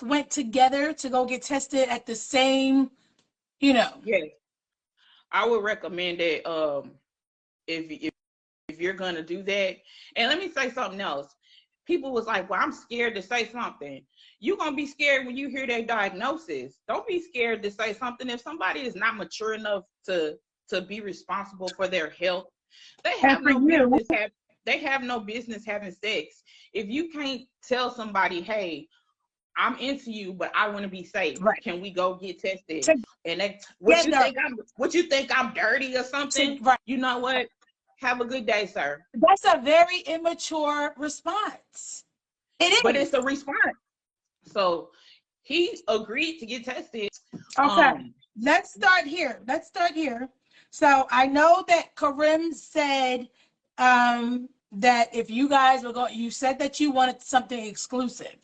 went together to go get tested at the same, you know? Yes, I would recommend it. If you're gonna do that, and let me say something else. People was like, well, I'm scared to say something. You're gonna be scared when you hear their diagnosis. Don't be scared to say something. If somebody is not mature enough to be responsible for their health, they And have for no you, business they have no business having sex. If you can't tell somebody, hey, I'm into you, but I want to be safe. right, Can we go get tested? And they, together, what you think I'm dirty or something? right. You know what? Have a good day, sir. That's a very immature response. But It is. it's a response. So he agreed to get tested. Okay. Let's start here. So I know that Karim said that if you guys were going, you said that you wanted something exclusive.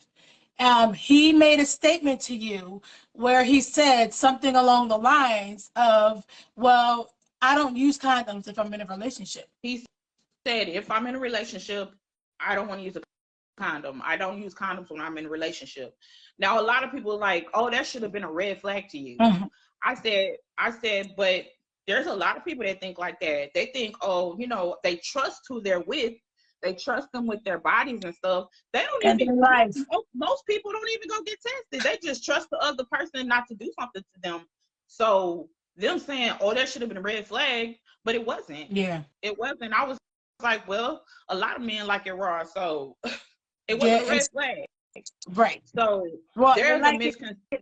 He made a statement to you where he said something along the lines of, well, I don't use condoms if I'm in a relationship. He said, if I'm in a relationship, I don't want to use a condom. I don't use condoms when I'm in a relationship. Now, a lot of people are like, oh, that should have been a red flag to you. Mm-hmm. I said, but there's a lot of people that think like that. They think, oh, you know, they trust who they're with. They trust them with their bodies and stuff. They don't even, most people don't even go get tested. They just trust the other person not to do something to them. So them saying, oh, that should have been a red flag, but it wasn't. Yeah. It wasn't. I was like, well, a lot of men like it raw, so it wasn't a red flag. Right. So well, there's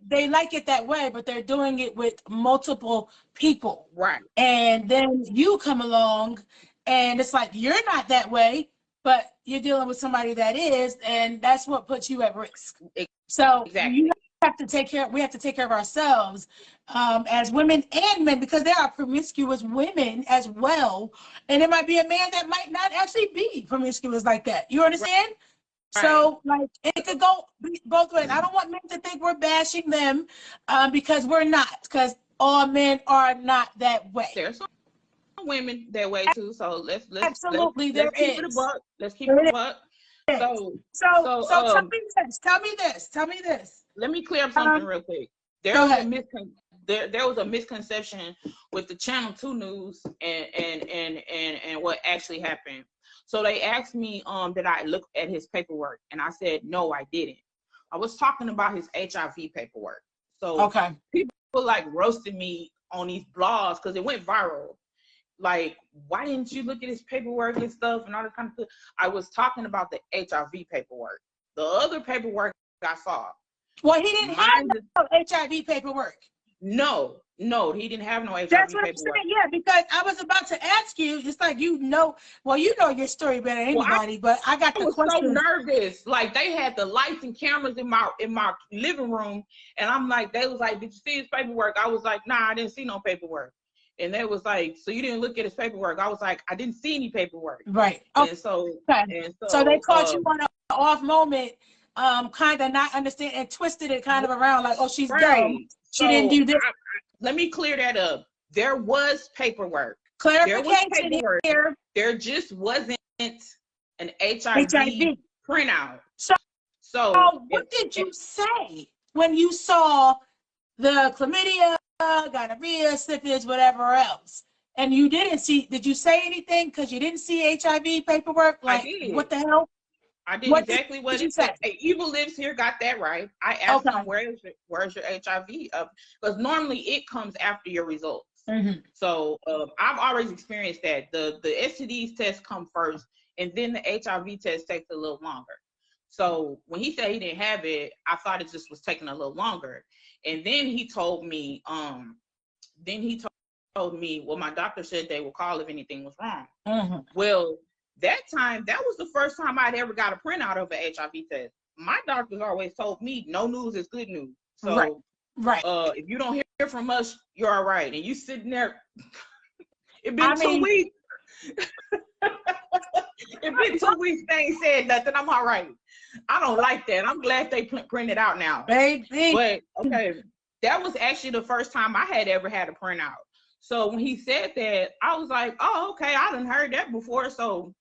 they like it that way, but they're doing it with multiple people. Right. And then you come along and it's like, you're not that way, but you're dealing with somebody that is, and that's what puts you at risk. So you have to take care, we have to take care of ourselves as women and men, because there are promiscuous women as well. And there might be a man that might not actually be promiscuous like that. You understand? Right. So, like, it could go both ways. I don't want men to think we're bashing them because we're not, because all men are not that way. There's some women that way too. So let's absolutely let's keep it a buck. Let's keep it a buck. So tell me this. Let me clear up something real quick. There was a misconception with the Channel 2 news and what actually happened. So they asked me, did I look at his paperwork? And I said, no, I didn't. I was talking about his HIV paperwork. So people like roasted me on these blogs because it went viral. Like, why didn't you look at his paperwork and stuff and all that kind of stuff? I was talking about the HIV paperwork. The other paperwork I saw. Well, he didn't have no HIV paperwork. No, he didn't have no HIV That's what paperwork. I'm saying, yeah, because I was about to ask you, it's like, you know your story better than anybody, but I got the question. I was so nervous. Like, they had the lights and cameras in my living room, and I'm like, they was like, did you see his paperwork? I was like, nah, I didn't see no paperwork. And they was like, so you didn't look at his paperwork? I was like, I didn't see any paperwork. Right. Okay. And so they caught you on an off moment, kind of not understand, and twisted it kind of around like, oh, she's dumb. She didn't do this. Let me clear that up. There was paperwork. Clarification here. There just wasn't an HIV printout. So what did you say when you saw the chlamydia, gonorrhea, syphilis, whatever else? And you didn't see, did you say anything because you didn't see HIV paperwork? Like, what the hell? I did exactly what you said. Hey, Evil Lives Here got that right. I asked him, where's your HIV? Because normally it comes after your results. Mm-hmm. So I've always experienced that. The STDs test come first, and then the HIV test takes a little longer. So when he said he didn't have it, I thought it just was taking a little longer. And then he told me, well, my doctor said they will call if anything was wrong. Mm-hmm. Well, that was the first time I'd ever got a printout of an HIV test. My doctor's always told me no news is good news. So if you don't hear from us, you're all right. And you sitting there, it's been 2 weeks. It's been 2 weeks, they ain't said nothing. I'm all right. I don't like that. I'm glad they print it out now. Baby. But that was actually the first time I had ever had a printout. So when he said that, I was like, oh, okay, I done heard that before. So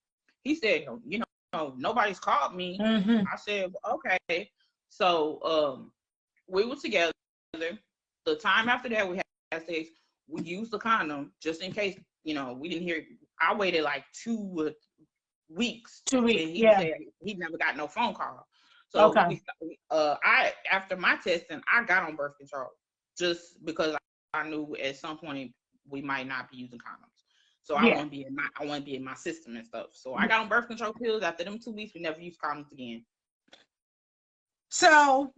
he said, you know, nobody's called me. Mm-hmm. I said, okay. So we were together. The time after that we had sex, we used the condom just in case, you know, we didn't hear. I waited like 2 weeks. 2 weeks. And he yeah. said he never got no phone call. So okay. I after my testing, I got on birth control just because I knew at some point we might not be using condoms. So I want to be in my system and stuff. So I got on birth control pills. After them 2 weeks, we never used condoms again. So